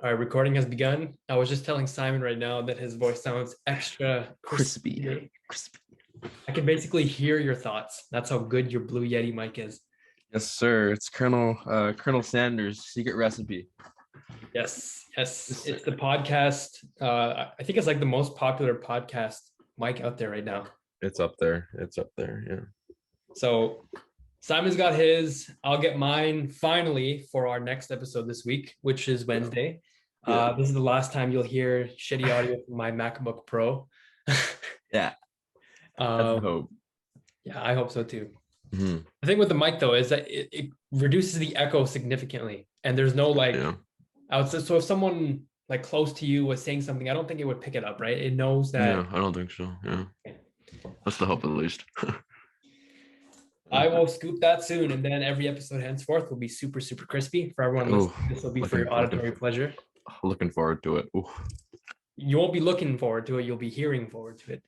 All right, recording has begun. I was just telling Simon right now that his voice sounds extra crispy. I can basically hear your thoughts. That's how good your Blue Yeti mic is. Yes, sir. It's Colonel Sanders' secret recipe. Yes. It's the podcast. I think it's like the most popular podcast mic out there right now. It's up there. Yeah. So Simon's got his. I'll get mine finally for our next episode this week, which is Wednesday. Yeah. This is the last time you'll hear shitty audio from my MacBook Pro. Yeah. That's the hope. Yeah, I hope so too. Mm-hmm. The thing with the mic though is that it reduces the echo significantly, and there's no outside. So if someone like close to you was saying something, I don't think it would pick it up, right? It knows that. Yeah, I don't think so. Yeah, that's the hope at least. I will scoop that soon, and then every episode henceforth will be super, super crispy for everyone listening. This will be for your auditory pleasure. Looking forward to it. Ooh. You won't be looking forward to it. You'll be hearing forward to it.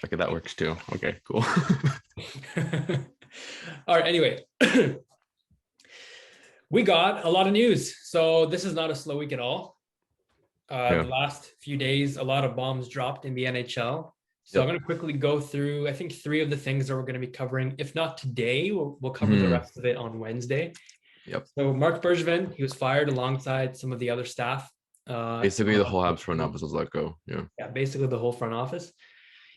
Okay, that works too. Okay, cool. All right. Anyway, we got a lot of news. So this is not a slow week at all. The last few days, a lot of bombs dropped in the NHL. So I'm going to quickly go through, I think, 3 of the things that we're going to be covering. If not today, we'll cover the rest of it on Wednesday. Yep. So Marc Bergevin, he was fired alongside some of the other staff. Basically, the whole Habs front office was let go. Yeah, basically the whole front office.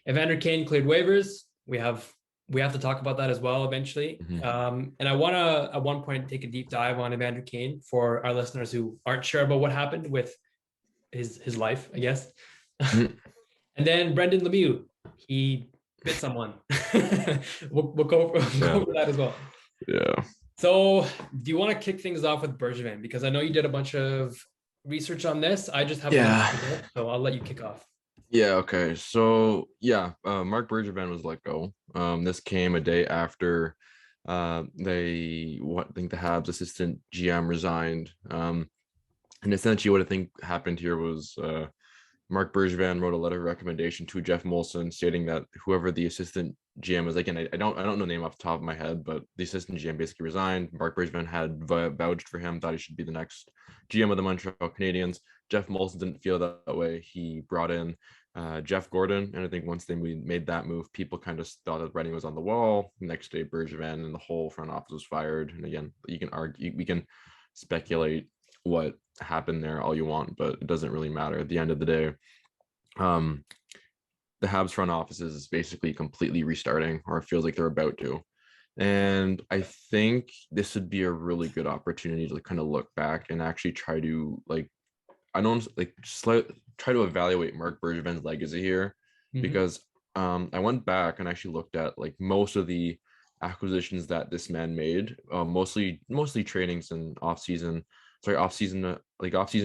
Evander Kane cleared waivers. We have to talk about that as well eventually. And I want to at one point take a deep dive on Evander Kane for our listeners who aren't sure about what happened with his life, I guess. And then Brendan Lemieux, he bit someone. we'll go over that as well. Yeah. So do you want to kick things off with Bergevin? Because I know you did a bunch of research on this. I just have so I'll let you kick off. Yeah, okay. So Marc Bergevin was let go. This came a day after I think the Habs assistant GM resigned. And essentially what I think happened here was Marc Bergevin wrote a letter of recommendation to Jeff Molson stating that whoever the assistant GM is, again, I don't know the name off the top of my head, but the assistant GM basically resigned. Marc Bergevin had vouched for him, thought he should be the next GM of the Montreal Canadiens. Jeff Molson didn't feel that way. He brought in Jeff Gordon, and I think once they made that move, people kind of thought that writing was on the wall. Next day, Bergevin and the whole front office was fired. And again, you can argue, we can speculate what happened there all you want, but it doesn't really matter. At the end of the day, the Habs front office is basically completely restarting, or it feels like they're about to. And I think this would be a really good opportunity to kind of look back and actually try to try to evaluate Marc Bergevin's legacy here, because I went back and actually looked at like most of the acquisitions that this man made, mostly tradings and off-season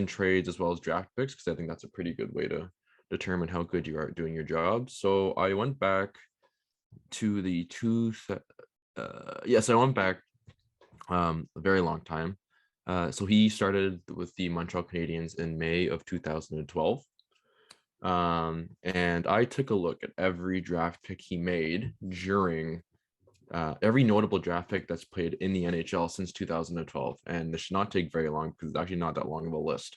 trades as well as draft picks, because I think that's a pretty good way to determine how good you are at doing your job. So I went back to the I went back a very long time. So he started with the Montreal Canadiens in May of 2012. And I took a look at every draft pick he made during every notable draft pick that's played in the NHL since 2012. And this should not take very long because it's actually not that long of a list.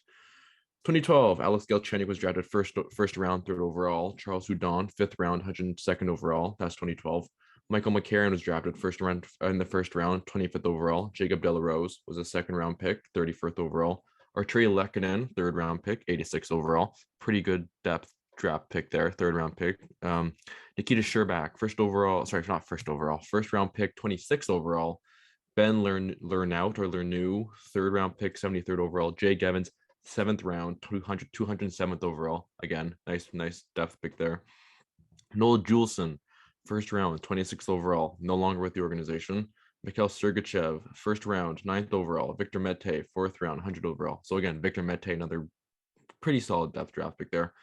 2012, Alex Galchenyuk was drafted first round, 3rd overall. Charles Hudon, 5th round, 102nd overall. That's 2012. Michael McCarron was drafted in the first round, 25th overall. Jacob Delarose was a 2nd round pick, 31st overall. Arturi Lehkonen, 3rd round pick, 86th overall. Pretty good depth draft pick there, 3rd round pick. Nikita Sherbak, first round pick, 26th overall. Ben Lernout, 3rd round pick, 73rd overall. Jay Gevins, 7th round, 207th overall. Again, nice depth pick there. Noel Juleson, 1st round, 26th overall, no longer with the organization. Mikhail Sergachev, 1st round, 9th overall. Victor Mete, 4th round, 100 overall. So again, Victor Mete, another pretty solid depth draft pick there.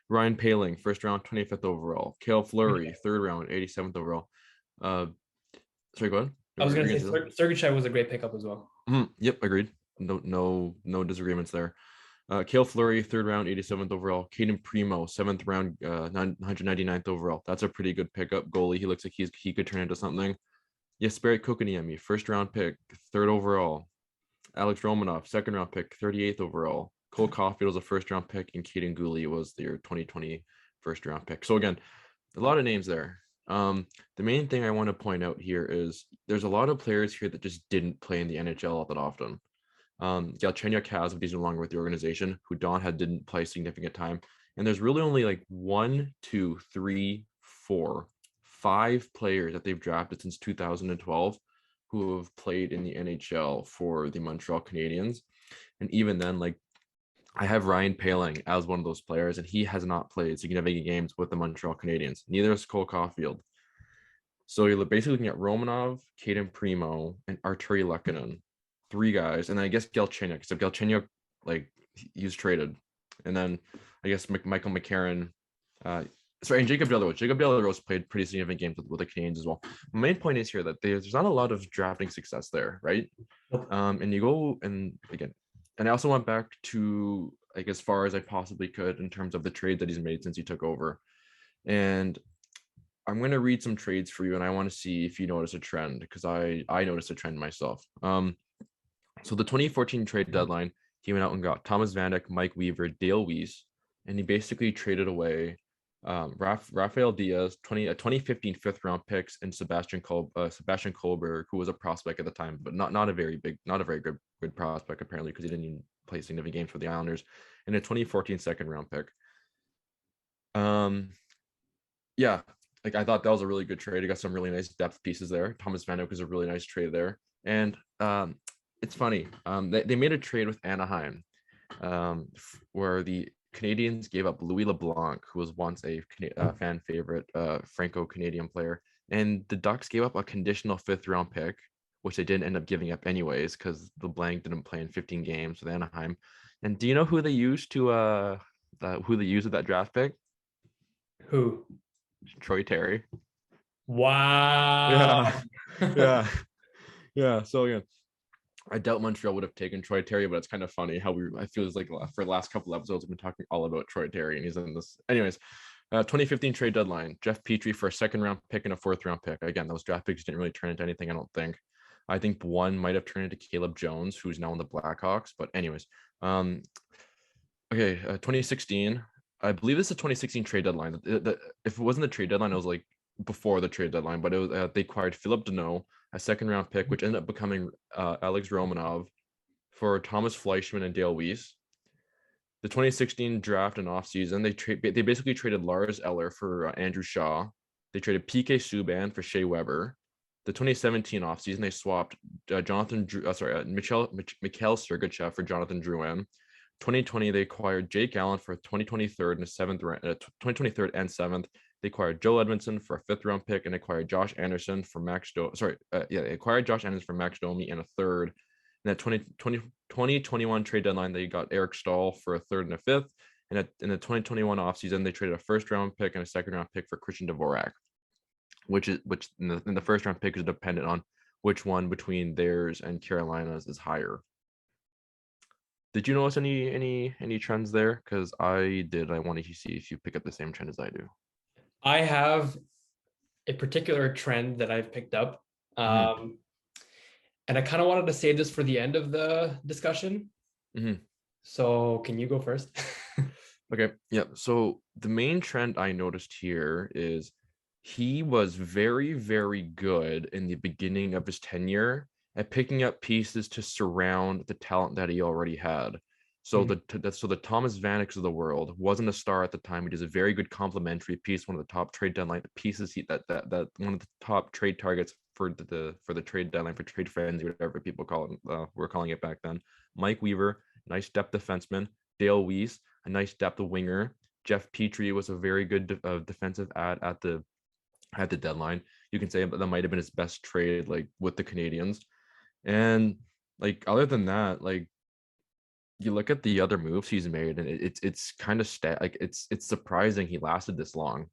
Ryan Paling, 1st round, 25th overall. Cale Fleury, 3rd round, 87th overall. Sorry, go ahead. I was going to say Sergachev was a great pickup as well. Yep, agreed. No disagreements there. Cale Fleury, 3rd round, 87th overall. Caden Primo, 7th round, 199th overall. That's a pretty good pickup. Goalie. He looks like he could turn into something. Jesperi Kotkaniemi, 1st round pick, 3rd overall. Alex Romanov, second round pick, 38th overall. Cole Caulfield was a first round pick, and Caden Gooley was their 2020 first round pick. So again, a lot of names there. The main thing I want to point out here is there's a lot of players here that just didn't play in the NHL all that often. Galchenyuk has, but he's no longer with the organization. Hudon didn't play significant time. And there's really only like 1, 2, 3, 4, 5 players that they've drafted since 2012 who have played in the NHL for the Montreal Canadiens. And even then, like, I have Ryan Poehling as one of those players, and he has not played significant games with the Montreal Canadiens. Neither has Cole Caulfield. So you're basically looking at Romanov, Caden Primo, and Arturi Lehkonen. 3 guys. And then I guess Galchenyuk. So Galchenyuk, like, he's traded. And then I guess Michael McCarron, and Jacob Delarose. Jacob Delarose played pretty significant games with the Canadiens as well. My main point is here that there's not a lot of drafting success there, right? And you go, and again, and I also went back to, like, as far as I possibly could in terms of the trade that he's made since he took over. And I'm going to read some trades for you, and I want to see if you notice a trend, because I noticed a trend myself. So the 2014 trade deadline, he went out and got Thomas Vanek, Mike Weaver, Dale Weiss, and he basically traded away Rafael Diaz, 2015 fifth round picks, and Sebastian Kohlberg, who was a prospect at the time, but not a very good prospect apparently, because he didn't even play significant games for the Islanders, and a 2014 second round pick. Yeah, like, I thought that was a really good trade. He got some really nice depth pieces there. Thomas Vanek was a really nice trade there, and it's funny. They made a trade with Anaheim, where the Canadiens gave up Louis LeBlanc, who was once a fan favorite Franco-Canadian player, and the Ducks gave up a conditional 5th round pick, which they didn't end up giving up anyways because LeBlanc didn't play in 15 games with Anaheim. And do you know who they used with that draft pick? Who? Troy Terry. Wow. Yeah. So yeah, I doubt Montreal would have taken Troy Terry, but it's kind of funny how I feel like for the last couple episodes we've been talking all about Troy Terry, and he's in this. Anyways, 2015 trade deadline, Jeff Petrie for a 2nd round pick and a 4th round pick. Again, those draft picks didn't really turn into anything, I don't think. I think one might have turned into Caleb Jones, who's now in the Blackhawks. But anyways, 2016. I believe this is a 2016 trade deadline. If it wasn't the trade deadline, it was like before the trade deadline. But it was they acquired Philip Deneau, a 2nd round pick, which ended up becoming Alex Romanov, for Thomas Fleischmann and Dale Weiss. The 2016 draft and offseason, they basically traded Lars Eller for Andrew Shaw. They traded PK Subban for Shea Weber. The 2017 offseason, they swapped Mikhail Sergachev for Jonathan Drouin. 2020, they acquired Jake Allen for a 2023 and 7th. They acquired Joe Edmondson for a 5th round pick and acquired Josh Anderson for Max Domi. They acquired Josh Anderson for Max Domi and a 3rd. In that 2021 trade deadline, they got Eric Stahl for a 3rd and a 5th. And in the 2021 offseason, they traded a 1st round pick and a 2nd round pick for Christian Dvorak, which in the 1st round pick is dependent on which one between theirs and Carolina's is higher. Did you notice any trends there? Because I did. I wanted to see if you pick up the same trend as I do. I have a particular trend that I've picked up. And I kind of wanted to save this for the end of the discussion. So can you go first? Okay. Yeah. So the main trend I noticed here is he was very, very good in the beginning of his tenure at picking up pieces to surround the talent that he already had. So the Thomas Vaneks of the world wasn't a star at the time. He was a very good complementary piece, one of the top trade deadline pieces. That one of the top trade targets for the trade deadline, for trade frenzy, whatever people call it. We're calling it back then. Mike Weaver, nice depth defenseman. Dale Weiss, a nice depth winger. Jeff Petrie was a very good defensive ad at the deadline. You can say that might have been his best trade, like, with the Canadiens. And, like, other than that, like, you look at the other moves he's made, and it's kind of it's surprising he lasted this long.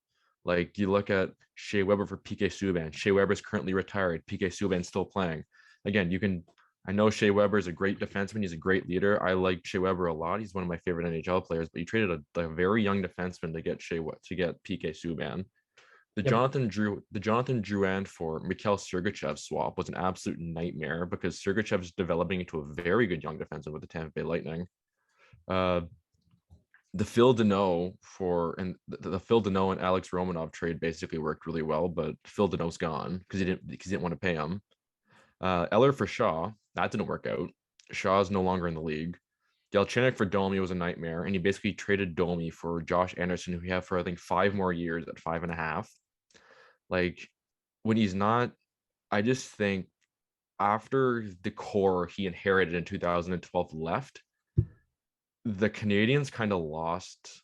Like, you look at Shea Weber for PK Subban. Shea Weber is currently retired. PK Subban's still playing. Again, I know Shea Weber is a great defenseman. He's a great leader. I like Shea Weber a lot. He's one of my favorite NHL players. But you traded a very young defenseman to get PK Subban. The Yep. Jonathan Drouin for Mikhail Sergachev swap was an absolute nightmare because Sergachev's developing into a very good young defenseman with the Tampa Bay Lightning. The Phil Deneau the Phil Deneau and Alex Romanov trade basically worked really well, but Phil Deneau's gone because he didn't want to pay him. Eller for Shaw, that didn't work out. Shaw is no longer in the league. Galchenyuk for Domi was a nightmare, and he basically traded Domi for Josh Anderson, who he had for I think 5 more years at 5.5. Like when he's not, I just think after the core he inherited in 2012 left, the Canadians kind of lost.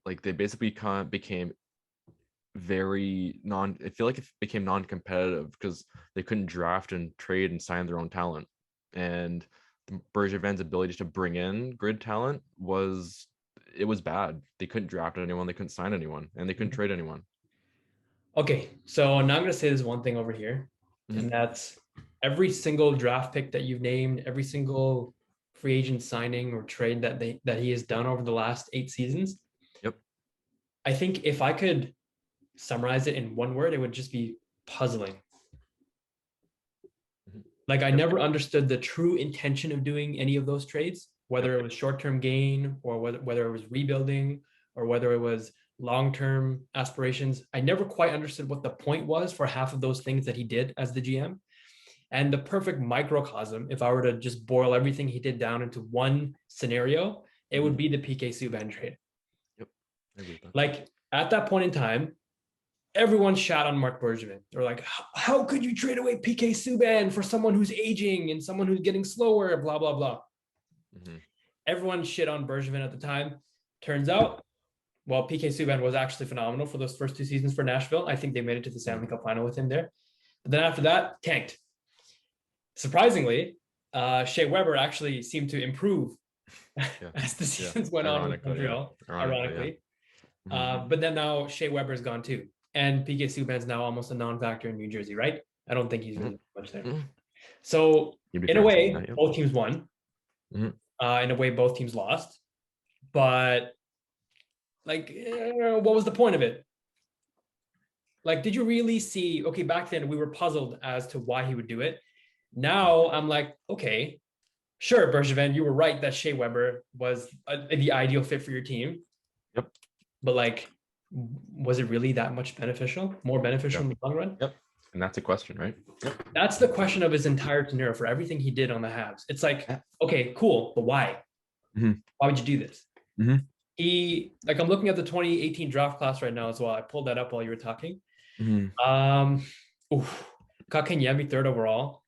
Like they basically kind of became very I feel like it became non-competitive because they couldn't draft and trade and sign their own talent. And Bergevin's ability to bring in good talent was bad. They couldn't draft anyone, they couldn't sign anyone, and they couldn't trade anyone. Okay, so now I'm going to say this one thing over here, and that's every single draft pick that you've named, every single free agent signing or trade that he has done over the last 8 seasons. Yep. I think if I could summarize it in one word, it would just be puzzling. Like I never understood the true intention of doing any of those trades, whether it was short-term gain or whether it was rebuilding or whether it was long-term aspirations. I never quite understood what the point was for half of those things that he did as the GM. And the perfect microcosm, if I were to just boil everything he did down into one scenario, it would be the PK Subban trade. Yep. I agree with that. Like at that point in time, everyone shat on Marc Bergevin. They're like, how could you trade away PK Subban for someone who's aging and someone who's getting slower, blah, blah, blah. Everyone shit on Bergevin at the time. Turns out, well, PK Subban was actually phenomenal for those first 2 seasons for Nashville. I think they made it to the Stanley Cup final with him there. But then after that, tanked. Surprisingly, Shea Weber actually seemed to improve as the seasons went on with Montreal, ironically. But then now Shea Weber is gone too. And PK Subban's now almost a non-factor in New Jersey, right? I don't think he's really much there. So in a way, both teams won. In a way, both teams lost. But like, what was the point of it? Like, did you really see, okay, back then we were puzzled as to why he would do it. Now I'm like, okay, sure, Bergevin, you were right that Shea Weber was the ideal fit for your team. Yep. But like, was it really that much beneficial? More beneficial in the long run? Yep. And that's a question, right? Yep. That's the question of his entire tenure for everything he did on the Habs. It's like, okay, cool, but why? Why would you do this? He, like, I'm looking at the 2018 draft class right now as well. I pulled that up while you were talking. Kotkaniemi 3rd overall.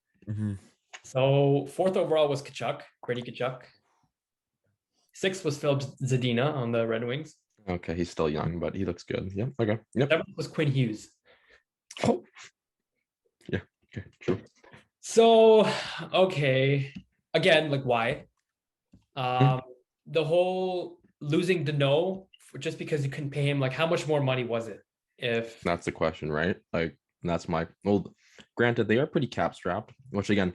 So 4th overall was Tkachuk, Brady Tkachuk. 6th was Phil Zadina on the Red Wings. Okay, he's still young, but he looks good. Yeah. Okay. Yep. 7th was Quinn Hughes. Oh. Yeah. Okay. True. So, okay. Again, like why? The whole losing Deneau just because you couldn't pay him, like how much more money was it? If that's the question, right? Like that's granted, they are pretty cap strapped, which again,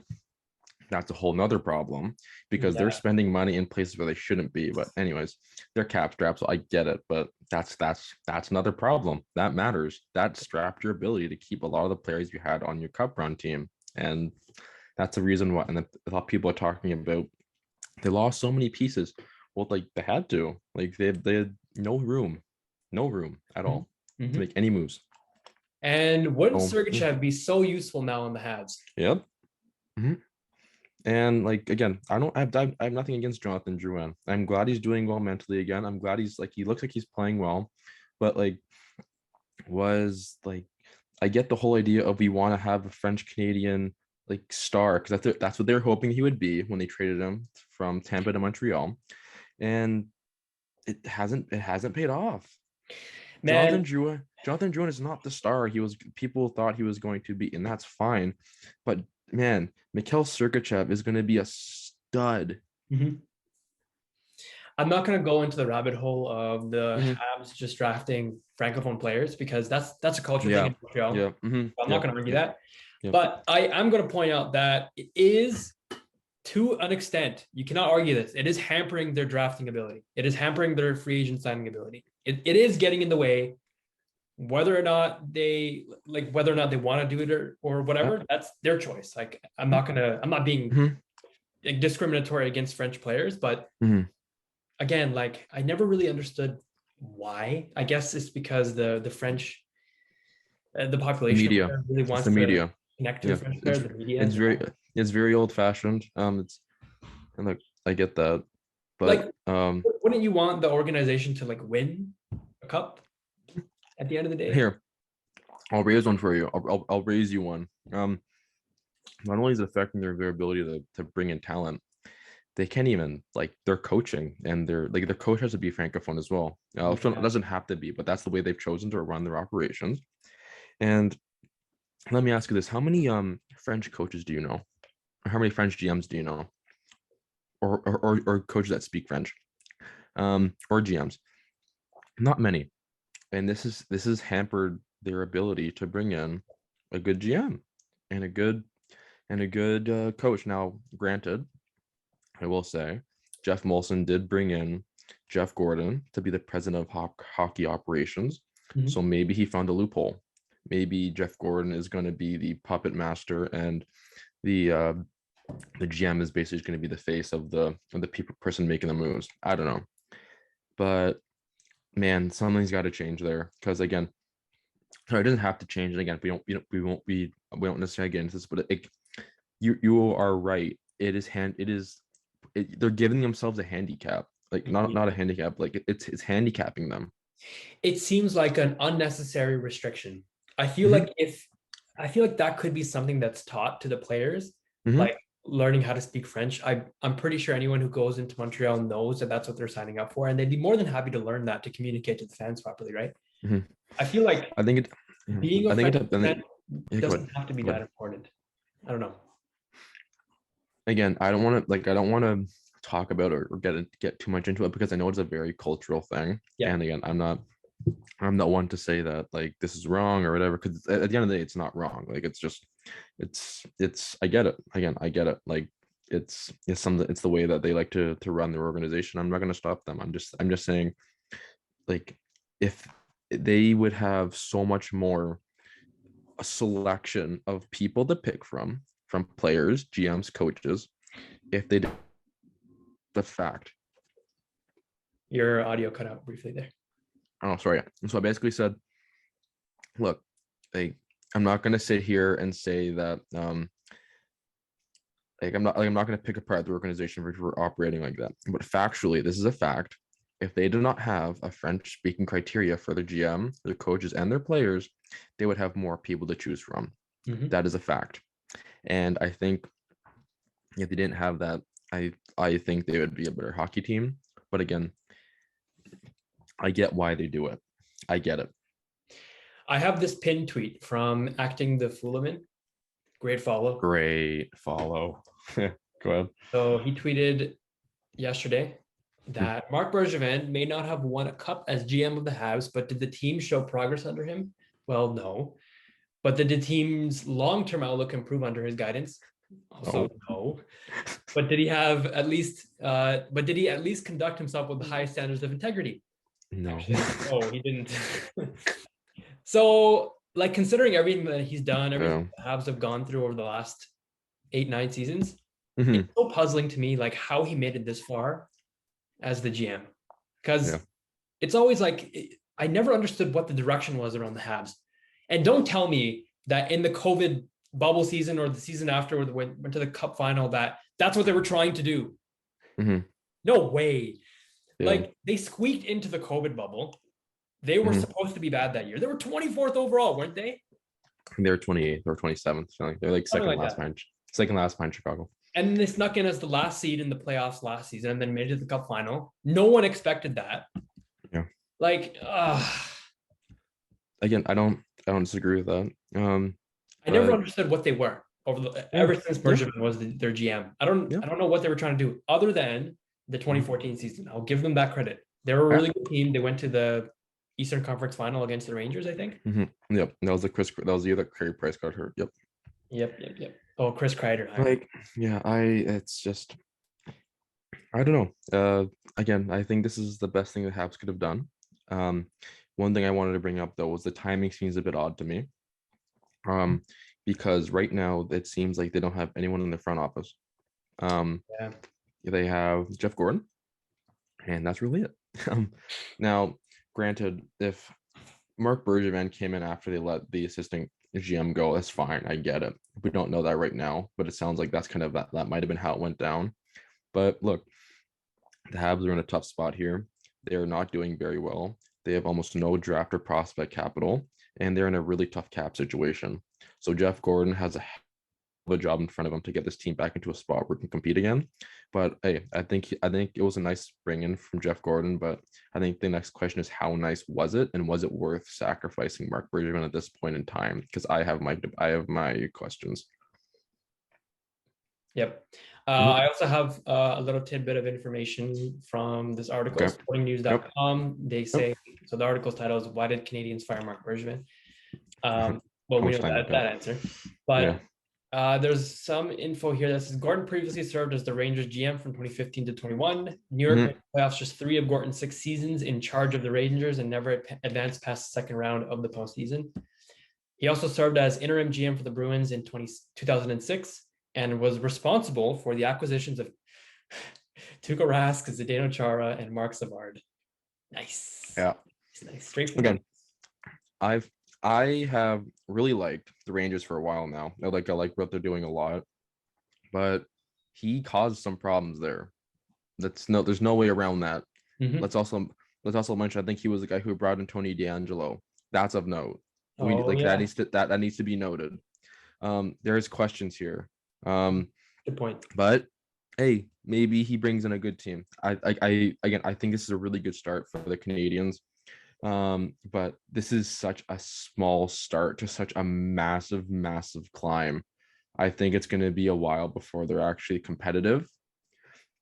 that's a whole nother problem because they're spending money in places where they shouldn't be. But anyways, they're cap strapped, so I get it. But that's another problem. That matters. That strapped your ability to keep a lot of the players you had on your cup run team. And that's the reason why. And a lot of people are talking about they lost so many pieces. Well, like they had to. Like they had no room at all to make any moves. And wouldn't Sergachev be so useful now in the Habs? Yep. And like again, I have nothing against Jonathan Drouin. I'm glad he's doing well mentally again. I'm glad he looks like he's playing well, but like I get the whole idea of we want to have a French Canadian like star because that's what they're hoping he would be when they traded him from Tampa to Montreal, and it hasn't paid off. Man. Jonathan Drouin is not the star people thought he was going to be, and that's fine. But man, Mikhail Sergachev is going to be a stud. I'm not going to go into the rabbit hole of the Habs just drafting francophone players because that's a culture thing in Montreal. I'm not going to argue that. But I'm going to point out that it is, to an extent, you cannot argue this. It is hampering their drafting ability. It is hampering their free agent signing ability. It is getting in the way whether or not they want to do it or whatever, that's their choice. Like, I'm not being like, discriminatory against French players, but again, like, I never really understood why. I guess it's because the French, the population Media. really It's wants the to media. connect to the French players, the media. It's very old fashioned. It's and like I get that, Like, but wouldn't you want the organization to like win a cup at the end of the day? here, I'll raise one for you. I'll raise you one. Not only is it affecting their ability to bring in talent, they can't even, like, their coaching and their coach has to be francophone as well. It doesn't have to be, but that's the way they've chosen to run their operations. And let me ask you this: how many French coaches do you know? Or how many French GMs do you know? Or coaches that speak French, or GMs? Not many. And this is hampered their ability to bring in a good GM and a good coach. Now, granted, I will say Jeff Molson did bring in Jeff Gordon to be the president of hockey operations. So maybe he found a loophole. Maybe Jeff Gordon is going to be the puppet master, and the GM is basically going to be the face of the person making the moves. I don't know, but man, something's got to change there, because again, it doesn't have to change. And again, we won't necessarily get into this, but you are right. They're giving themselves a handicap, like not a handicap, like it's handicapping them. It seems like an unnecessary restriction. I feel like that could be something that's taught to the players, like learning how to speak French. I'm pretty sure anyone who goes into Montreal knows that that's what they're signing up for, and they'd be more than happy to learn that to communicate to the fans properly, right? I feel like being a French fan doesn't have to be that important. I don't know. Again, I don't want to talk about or get too much into it, because I know it's a very cultural thing. Yeah. And again, I'm not one to say that like this is wrong or whatever, because at the end of the day, it's not wrong. Like, it's just I get it. Again, I get it. Like, it's the way that they like to run their organization. I'm not going to stop them. I'm just saying, like, if they would have so much more a selection of people to pick from players, GMs, coaches, if they did the fact. Your audio cut out briefly there. Oh, sorry. So I basically said, look, I'm not going to sit here and say that I'm not going to pick apart the organization for operating like that. But factually, this is a fact. If they do not have a French-speaking criteria for their GM, their coaches, and their players, they would have more people to choose from. That is a fact. And I think if they didn't have that, I think they would be a better hockey team. But again, I get why they do it. I get it. I have this pinned tweet from Acting the Foolaman. Great follow. Go ahead. So he tweeted yesterday that Marc Bergevin may not have won a cup as GM of the Habs, but did the team show progress under him? Well, no. But did the team's long-term outlook improve under his guidance? Also, no. But did he at least conduct himself with the highest standards of integrity? No. Actually, he didn't. So, like, considering everything that he's done, everything the Habs have gone through over the last 8-9 seasons, it's so puzzling to me, like, how he made it this far as the GM. Because it's always like, I never understood what the direction was around the Habs. And don't tell me that in the COVID bubble season or the season after, where they went to the cup final, that's what they were trying to do. No way. Yeah. Like, they squeaked into the COVID bubble. They were supposed to be bad that year. They were 24th overall, weren't they? They were 28th or 27th. So they're like second last behind Chicago. And they snuck in as the last seed in the playoffs last season and then made it to the cup final. No one expected that. Yeah. Like, again, I don't disagree with that. I never understood what they were ever since Bergevin was their GM. I don't know what they were trying to do other than the 2014 season. I'll give them that credit. They were a really good team. They went to the Eastern Conference Final against the Rangers, I think. Yep, that was the year that Carey Price got hurt. Yep. Oh, Chris Kreider. It's just, I don't know. Again, I think this is the best thing the Habs could have done. One thing I wanted to bring up though was the timing seems a bit odd to me. Because right now it seems like they don't have anyone in the front office. Yeah. They have Jeff Gordon, and that's really it. Now, granted, if Marc Bergevin came in after they let the assistant GM go, that's fine. I get it. We don't know that right now, but it sounds like that's kind of that might have been how it went down. But look, the Habs are in a tough spot here. They are not doing very well. They have almost no draft or prospect capital, and they're in a really tough cap situation. So Jeff Gordon has a job in front of him to get this team back into a spot where it can compete again. But hey, I think it was a nice bring in from Jeff Gordon. But I think the next question is how nice was it, and was it worth sacrificing Marc Bergevin at this point in time? Because I have my questions. Yep. Mhm. I also have a little tidbit of information from this article, Okay. Yep. sportingnews.com. They Yep. say, so the article's title is "Why Did Canadians Fire Marc Bergevin?" Well, How we much know time you that got? answer, Yeah. but there's some info here that says Gordon previously served as the Rangers GM from 2015 to 21. New York made Mm-hmm. playoffs just 3 of Gordon's 6 seasons in charge of the Rangers and never advanced past the second round of the postseason. He also served as interim GM for the Bruins in 2006 and was responsible for the acquisitions of Tuukka Rask, Zdeno Chara, and Mark Savard. Nice. Yeah. Nice. Straight from Again, I have really liked the Rangers for a while now. I like what they're doing a lot, but he caused some problems there. There's no way around that. Mm-hmm. Let's also mention I think he was the guy who brought in Tony DeAngelo. That's of note. We Oh, like yeah. that needs to be noted. There's questions here. Good point. But hey, maybe he brings in a good team. I think this is a really good start for the Canadians. But this is such a small start to such a massive, massive climb. I think it's going to be a while before they're actually competitive.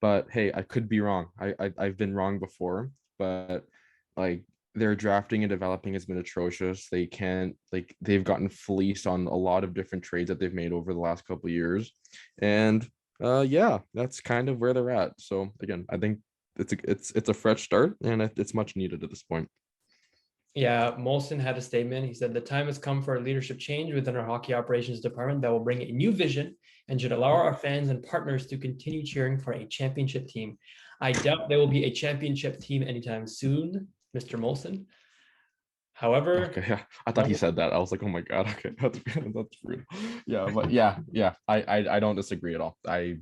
But hey, I could be wrong. I've been wrong before, but like their drafting and developing has been atrocious. They've gotten fleeced on a lot of different trades that they've made over the last couple of years. And yeah, that's kind of where they're at. So again, I think it's a fresh start and it's much needed at this point. Yeah, Molson had a statement. He said, "The time has come for a leadership change within our hockey operations department that will bring a new vision and should allow our fans and partners to continue cheering for a championship team. I doubt there will be a championship team anytime soon, Mr. Molson. However, Okay, yeah, I thought he said that. I was like, oh my god, okay, that's rude. Yeah, but yeah, I don't disagree at all. Hey,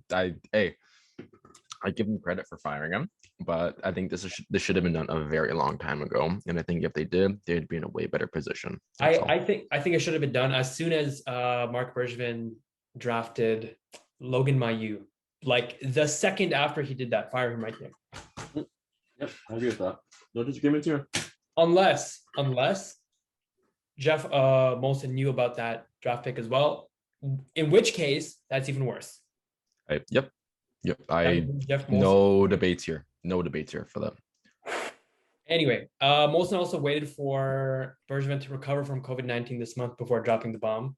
I give him credit for firing him, but I think this should have been done a very long time ago. And I think if they did, they'd be in a way better position. That's all. I think it should have been done as soon as Marc Bergevin drafted Logan Mailloux. Like the second after he did that, fire him right there. Yep, I agree with that. No disagreements here. Unless Jeff Molson knew about that draft pick as well, in which case that's even worse. Right. Yep. I Jeff Molson. No debates here. No debates here for that. Anyway, Molson also waited for Bergevin to recover from COVID-19 this month before dropping the bomb.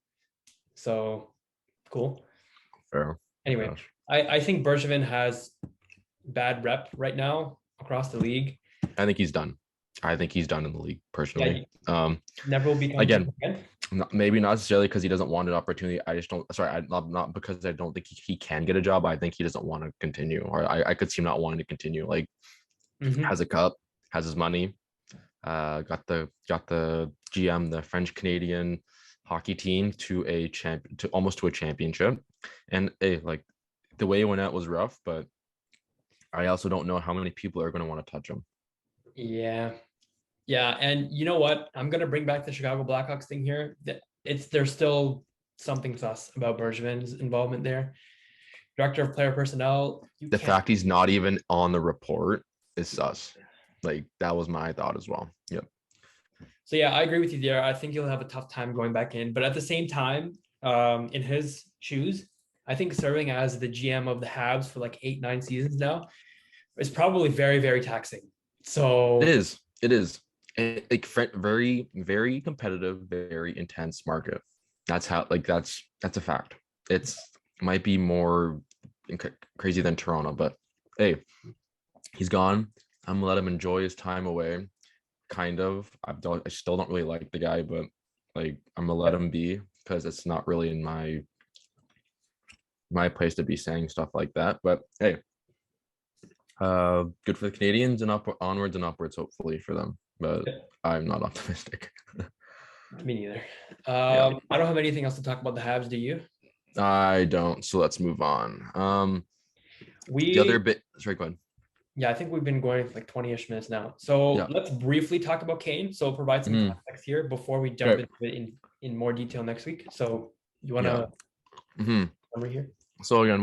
So cool. Fair. Anyway, I think Bergevin has bad rep right now across the league. I think he's done. I think he's done in the league personally. Yeah, never will become again. Maybe not necessarily because he doesn't want an opportunity. I just don't. Sorry, not because I don't think he can get a job. I think he doesn't want to continue, or I could see him not wanting to continue. Like has a cup, has his money, got the GM, the French Canadian hockey team to almost to a championship, and like the way it went out was rough, but I also don't know how many people are going to want to touch him. Yeah, and you know what? I'm gonna bring back the Chicago Blackhawks thing here. There's still something sus about Bergevin's involvement there. Director of Player Personnel. The fact he's not even on the report is sus. Like that was my thought as well. Yep. So yeah, I agree with you there. I think he'll have a tough time going back in, but at the same time, in his shoes, I think serving as the GM of the Habs for like 8-9 seasons now is probably very, very taxing. So it is. Like very, very competitive, very intense market. That's how that's a fact. It's might be more crazy than Toronto, but hey, he's gone. I'm gonna let him enjoy his time away. kind of. I still don't really like the guy, but like I'm gonna let him be because it's not really in my place to be saying stuff like that. But hey, good for the Canadians and onwards and upwards, hopefully for them. But I'm not optimistic. Me neither. Yeah. I don't have anything else to talk about the Habs. Do you? I don't. So let's move on. The other bit. Sorry, go ahead. Yeah, I think we've been going for like 20-ish minutes now. So Yeah. let's briefly talk about Kane. So provide some context here before we jump into it in more detail next week. So you want to summary here? So again,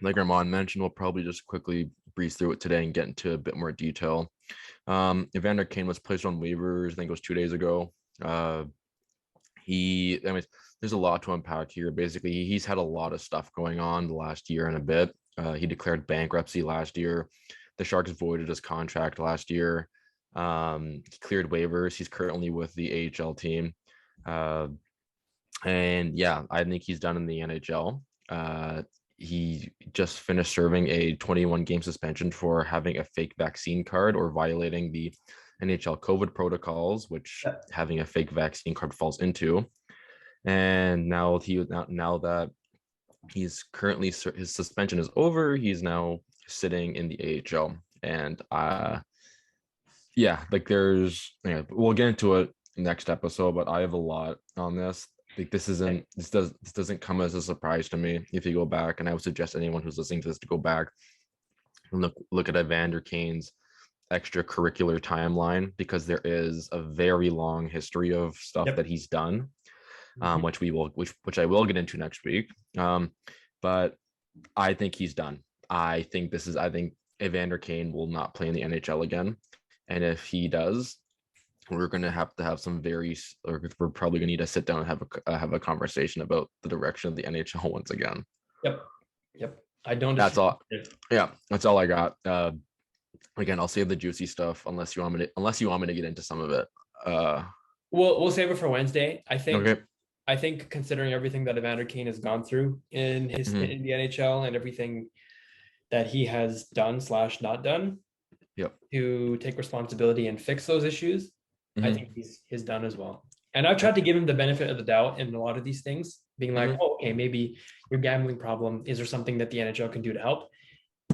like Armand mentioned, we'll probably just quickly breeze through it today and get into a bit more detail. Evander Kane was placed on waivers, I think it was 2 days ago. There's a lot to unpack here. Basically, he's had a lot of stuff going on the last year and a bit. He declared bankruptcy last year. The Sharks voided his contract last year. He cleared waivers. He's currently with the AHL team. And yeah, I think he's done in the NHL. He just finished serving a 21-game suspension for having a fake vaccine card or violating the NHL COVID protocols, which having a fake vaccine card falls into. And now that he's currently, his suspension is over, he's now sitting in the AHL. And we'll get into it next episode, but I have a lot on this. Like this doesn't come as a surprise to me if you go back, and I would suggest anyone who's listening to this to go back and look at Evander Kane's extracurricular timeline, because there is a very long history of stuff that he's done, which I will get into next week. But I think he's done. I think Evander Kane will not play in the NHL again, and if he does, we're going to have some we're probably going to need to sit down and have a conversation about the direction of the NHL once again. Yep. I don't. That's all. Yeah, that's all I got. Again, I'll save the juicy stuff unless you want me to get into some of it. We'll save it for Wednesday. I think considering everything that Evander Kane has gone through in his in the NHL and everything that he has done / not done, to take responsibility and fix those issues, I think he's done as well. And I've tried to give him the benefit of the doubt in a lot of these things, being like, oh, okay, maybe your gambling problem, is there something that the NHL can do to help?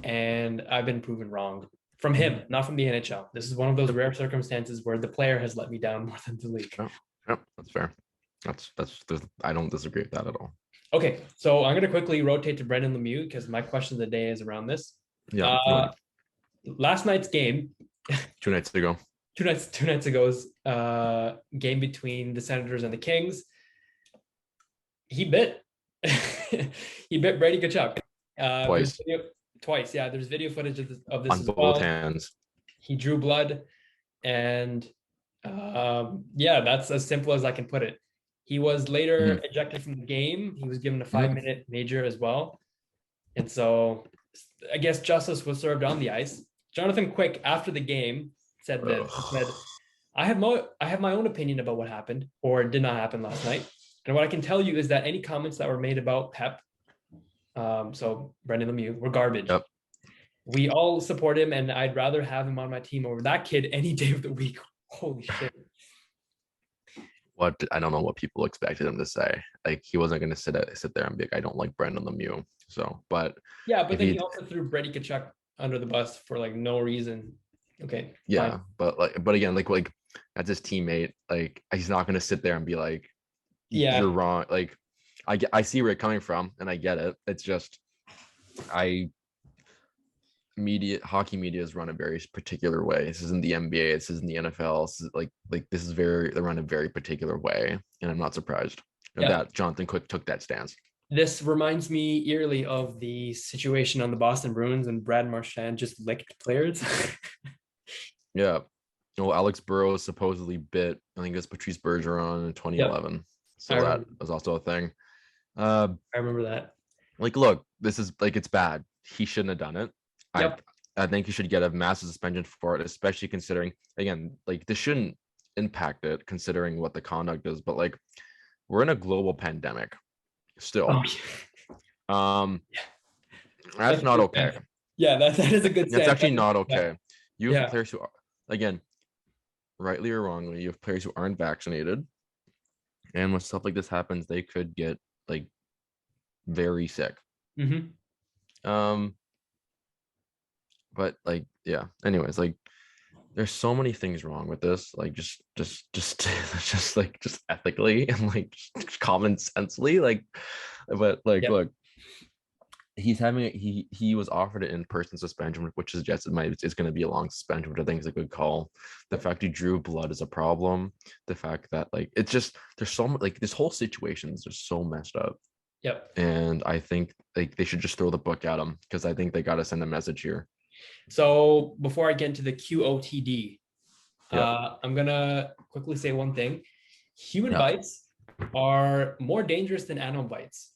And I've been proven wrong from him, not from the NHL. This is one of those rare circumstances where the player has let me down more than the league. Yep, that's fair. I don't disagree with that at all. Okay, so I'm going to quickly rotate to Brendan Lemieux because my question of the day is around this. Yeah. Last night's game. 2 nights ago. Two nights ago's game between the Senators and the Kings. He bit Brady Tkachuk. Twice. Yeah, there's video footage of this on both hands. He drew blood, and that's as simple as I can put it. He was later ejected from the game. He was given a 5-minute major as well, and so I guess justice was served on the ice. Jonathan Quick, after the game, said I have my own opinion about what happened or did not happen last night, and what I can tell you is that any comments that were made about Pep, so Brendan Lemieux, were garbage. Yep. We all support him, and I'd rather have him on my team over that kid any day of the week. Holy shit. I don't know what people expected him to say. Like, he wasn't going to sit there and be like, I don't like Brendan Lemieux. So, but then he also threw Brady Tkachuk under the bus for like no reason. Okay. Yeah, fine. but again, like that's his teammate. Like, he's not going to sit there and be like, you're wrong. Like, I see where you're coming from, and I get it. It's just hockey media is run a very particular way. This isn't the NBA. This isn't the NFL. This is they're run a very particular way, and I'm not surprised that Jonathan Quick took that stance. This reminds me eerily of the situation on the Boston Bruins when Brad Marchand just licked players. Yeah. Well, Alex Burrows supposedly bit, I think it was Patrice Bergeron in 2011. Yep. So that was also a thing. I remember that. Like, look, this is like, it's bad. He shouldn't have done it. Yep. I think he should get a massive suspension for it, especially considering, again, like, this shouldn't impact it considering what the conduct is, but like, we're in a global pandemic still. That's not okay. Yeah, that is a good. That's actually not okay. You have players who are, again, rightly or wrongly, you have players who aren't vaccinated, and when stuff like this happens, they could get like very sick. Mm-hmm. But like, yeah. Anyways, like, there's so many things wrong with this. Like, just ethically and like just common sensely. Like, but like, Yep. look, he was offered an in-person suspension, which suggests it's going to be a long suspension, which I think is a good call. The fact he drew blood is a problem. The fact that like it's just there's so much like this whole situation is just so messed up. Yep. And I think like they should just throw the book at him because I think they got to send a message here. So before I get into the QOTD, Yeah. I'm gonna quickly say one thing. Human Yeah. bites are more dangerous than animal bites.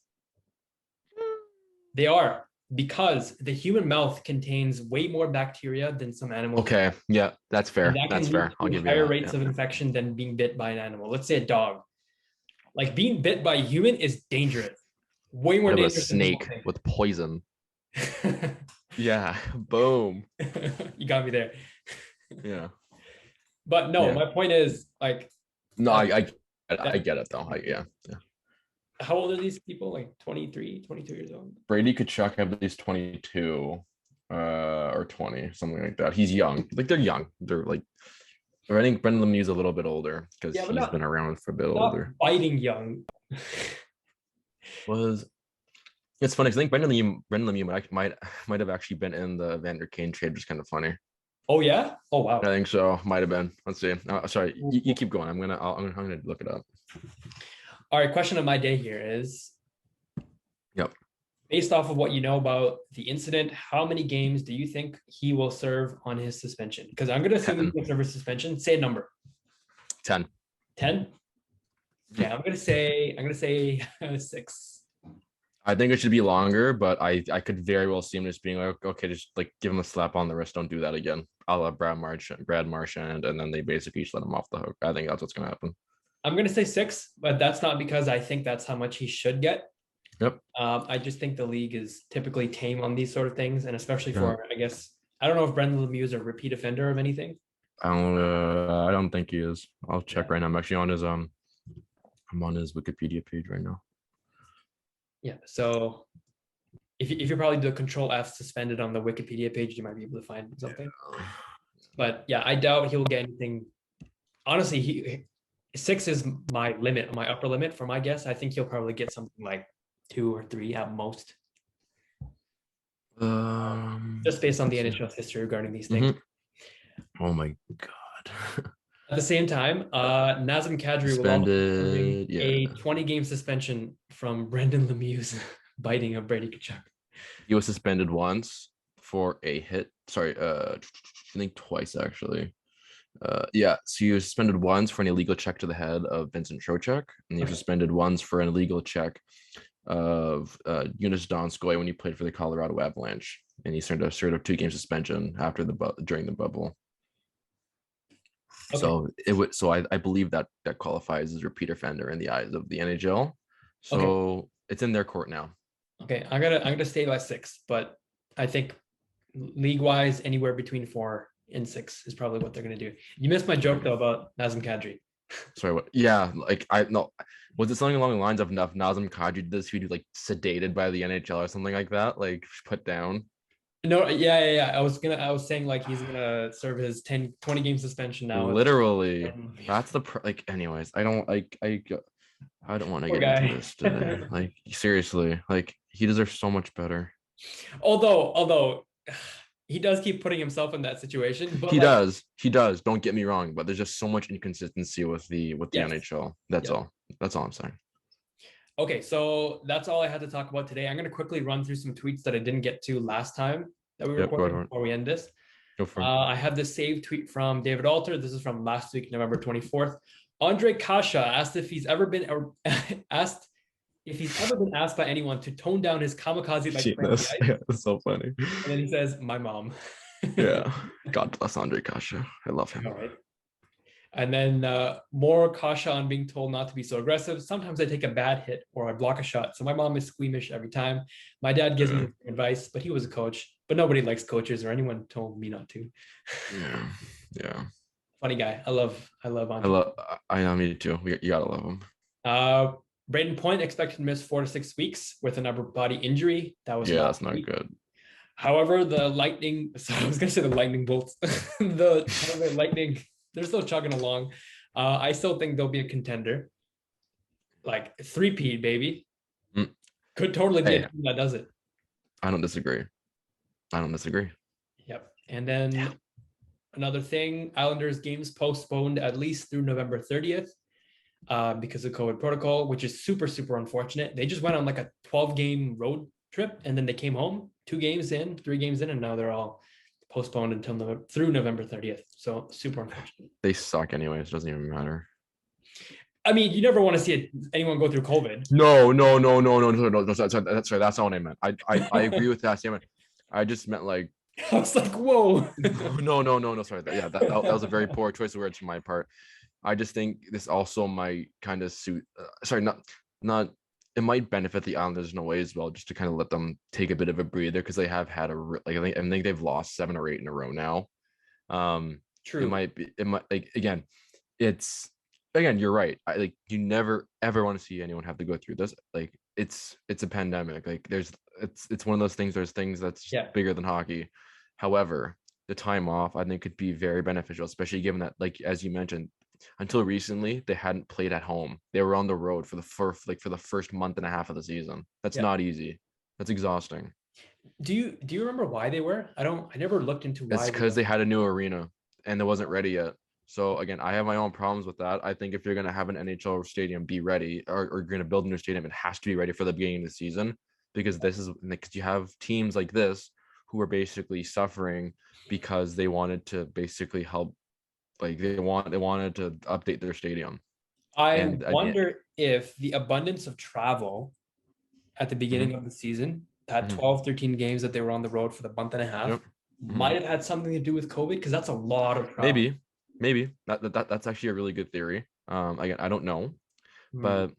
They are, because the human mouth contains way more bacteria than some animals. Okay. Yeah, that's And fair. that That's can lead fair. I'll to give you higher that. rates Yeah. of infection than being bit by an animal. Let's say a dog. Like being bit by a human is dangerous. Way more What about a dangerous than people snake with poison? think. Yeah. Boom. You got me there. Yeah. But no, Yeah. my point is like, No, I that, get it though. Yeah. how old are these people? Like 23, 22 years old? Brady Tkachuk, I believe, is 22 or 20, something like that. He's young. Like they're young. They're like, or I think Brendan Lemieux is a little bit older because Yeah, but he's been around for a bit not older. biting young. Was It's funny because I think Brendan Lemieux might have actually been in the Evander Kane trade, which is kind of funny. Oh yeah? Oh I wow. think so. Might have been. Let's see. Sorry, you keep going. I'm gonna look it up. All right, question of my day here is, Yep. based off of what you know about the incident, how many games do you think he will serve on his suspension? Because I'm going to assume 10. he's going to serve his suspension. Say a number. 10. 10? Okay, I'm going to say 6. I think it should be longer, but I could very well see him just being like, okay, just like give him a slap on the wrist. Don't do that again. A la Brad Marchand, and then they basically just let him off the hook. I think that's what's gonna happen. I'm going to say 6, but that's not because I think that's how much he should get. Yep. I just think the league is typically tame on these sort of things, and especially Yeah. for, I guess, I don't know if Brendan Lemieux is a repeat offender of anything. I don't think he is. I'll check right now. I'm actually on his I'm on his Wikipedia page right now. Yeah, so if you probably do a Control F suspended on the Wikipedia page, you might be able to find something. Yeah. But yeah, I doubt he will get anything. Honestly, 6 is my limit, my upper limit for my guess. I think he'll probably get something like 2 or 3 at most, just based on the NHL's history regarding these things. Oh my god. At the same time, Nazem Kadri will also be a 20-game suspension from Brendan Lemieux's biting of Brady Tkachuk. He was suspended once for a hit. Sorry, I think twice actually. Yeah, so he was suspended once for an illegal check to the head of Vincent Trocheck, and he was suspended once for an illegal check of Jonas Donskoy when he played for the Colorado Avalanche, and he served a 2-game suspension during the bubble. Okay. So I believe that qualifies as repeat offender in the eyes of the NHL. So it's in their court now. Okay, I'm gonna stay by 6, but I think league-wise, anywhere between 4 and 6 is probably what they're gonna do. You missed my joke though about Nazem Kadri. Sorry, what? Yeah, like was it something along the lines of Nazem Kadri did this? He'd be like sedated by the NHL or something like that, like put down. No, yeah. I was saying like he's gonna serve his 20 game suspension now. Literally, that's the like. Anyways, I don't like I don't want to get into this today. Like seriously, like he deserves so much better. Although he does keep putting himself in that situation. But he does. Don't get me wrong, but there's just so much inconsistency with the NHL. That's all. That's all I'm saying. Okay, so that's all I had to talk about today. I'm going to quickly run through some tweets that I didn't get to last time that we recorded before we end this. Go for it. I have this saved tweet from David Alter. This is from last week, November 24th. Andre Kasha asked if he's ever been asked by anyone to tone down his kamikaze like Genius. Yeah, that's so funny. And then he says, "My mom." Yeah, God bless Andre Kasha. I love him. All right. And then more Kasha on being told not to be so aggressive. Sometimes I take a bad hit or I block a shot. So my mom is squeamish every time. My dad gives me advice, but he was a coach. But nobody likes coaches, or anyone told me not to. Yeah. Funny guy. I love Andre. I know, me too. You gotta love him. Braden Point expected to miss 4 to 6 weeks with an upper body injury. That was Yeah, last that's not week. good. However, the Lightning, so I was going to say the Lightning Bolts, the Lightning, they're still chugging along. I still think they'll be a contender. Like 3-peat, baby. Mm. Could totally be Hey, a team that does it. I don't disagree. Yep. And then another thing, Islanders games postponed at least through November 30th because of COVID protocol, which is super, super unfortunate. They just went on like a 12-game road trip and then they came home 3 games in, and now they're all postponed until through November 30th. So super unfortunate. They suck anyways. It doesn't even matter. I mean, you never want to see anyone go through COVID. No. Sorry, that's not what I meant. I agree with that statement. I just meant like. I was like, whoa. No. Sorry. That was a very poor choice of words from my part. I just think this also might kind of suit. Not. It might benefit the Islanders in a way as well, just to kind of let them take a bit of a breather because they have had I think they've lost 7 or 8 in a row now. True. It might like again. You're right. You never ever want to see anyone have to go through this. Like it's a pandemic. Like it's one of those things. There's things that's bigger than hockey. However, the time off I think could be very beneficial, especially given that, like as you mentioned, until recently they hadn't played at home. They were on the road for the first month and a half of the season. That's not easy. That's exhausting. Do you remember why they were? I never looked into why. It's because they had a new arena and it wasn't ready yet. So again, I have my own problems with that. I think if you're going to have an NHL stadium be ready, or you're going to build a new stadium, it has to be ready for the beginning of the season, because because you have teams like this who are basically suffering because they wanted to basically help, like they wanted to update their stadium. I wonder if the abundance of travel at the beginning of the season, that 12, 13 games that they were on the road for the month and a half, might have had something to do with COVID, because that's a lot of travel. Maybe that's actually a really good theory. Again, I don't know, but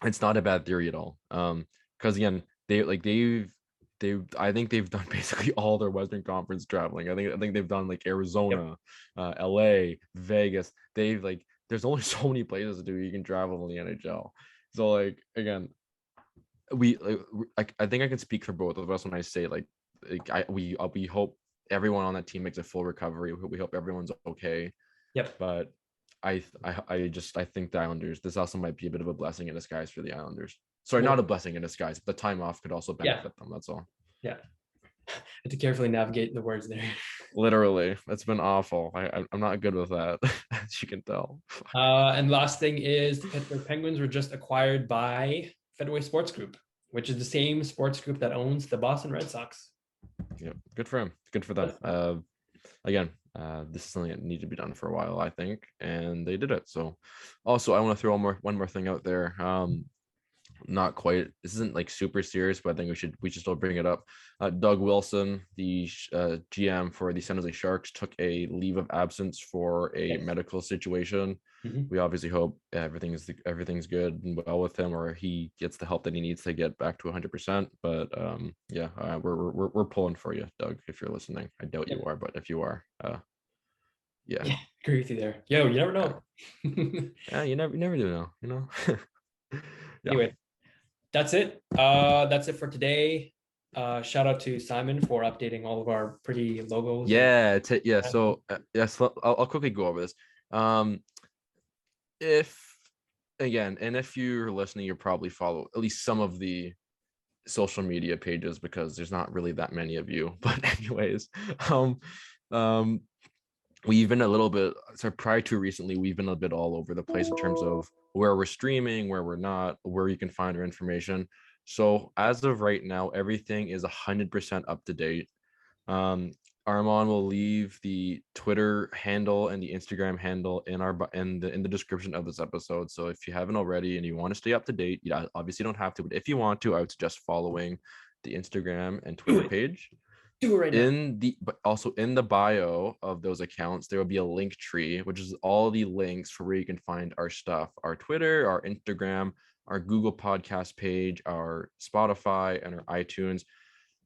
it's not a bad theory at all. Because again, I think they've done basically all their Western Conference traveling. I think they've done like Arizona, LA, Vegas. There's only so many places to do you can travel in the NHL. So like again, I think I can speak for both of us when I say we hope everyone on that team makes a full recovery. We hope everyone's okay. Yep. But I think the Islanders, this also might be a bit of a blessing in disguise for the Islanders. Sorry, not a blessing in disguise, but the time off could also benefit them. That's all. Yeah. I have to carefully navigate the words there. Literally, it's been awful. I'm not good with that, as you can tell. And last thing is the Pittsburgh Penguins were just acquired by Fenway Sports Group, which is the same sports group that owns the Boston Red Sox. Yeah, good for him. Good for them. Again, this is something that needed to be done for a while, I think, and they did it. So, also, I want to throw one more thing out there. Not quite. This isn't like super serious, but I think we should still bring it up. Doug Wilson, the GM for the San Jose Sharks, took a leave of absence for a medical situation. We obviously hope everything's good and well with him, or he gets the help that he needs to get back to 100%. But we're pulling for you, Doug, if you're listening. I doubt you are, but if you are, yeah, agree with you there. Yo, you never know. Yeah, you never do know, you know. Anyway, that's it. That's it for today. Shout out to Simon for updating all of our pretty logos. So I'll quickly go over this. If you're listening, you probably follow at least some of the social media pages, because there's not really that many of you. But anyways, we've been a little bit, prior to recently, we've been a bit all over the place in terms of where we're streaming, where we're not, where you can find our information. So as of right now, everything is 100% up to date. Armand will leave the Twitter handle and the Instagram handle in the description of this episode. So if you haven't already and you want to stay up to date, you obviously don't have to, but if you want to, I would suggest following the Instagram and Twitter page. Do it right now. But also in the bio of those accounts, there will be a link tree, which is all the links for where you can find our stuff, our Twitter, our Instagram, our Google podcast page, our Spotify, and our iTunes.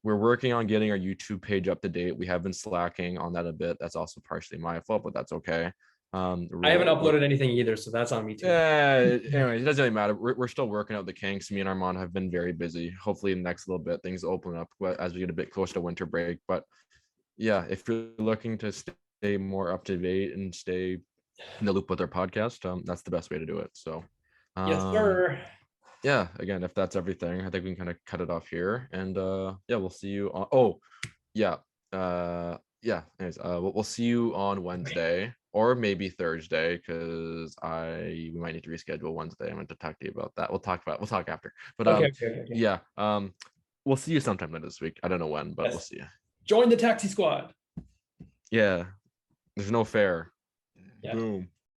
We're working on getting our YouTube page up to date. We have been slacking on that a bit. That's also partially my fault, but that's okay. I haven't uploaded anything either, so that's on me too. Anyway, it doesn't really matter. We're still working out the kinks. Me and Armand have been very busy. Hopefully, in the next little bit, things open up as we get a bit closer to winter break. But yeah, if you're looking to stay more up to date and stay in the loop with our podcast, that's the best way to do it. So, Yes, sir. yeah, again, if that's everything, I think we can kind of cut it off here. And yeah, we'll see you on. Oh, yeah. Yeah. Anyways, we'll see you on Wednesday or maybe Thursday because we might need to reschedule Wednesday. I'm going to talk to you about that. We'll talk after. But Okay. yeah. We'll see you sometime later this week. I don't know when, but Yes. we'll see you. Join the taxi squad. Yeah. There's no fare. Yeah. Boom.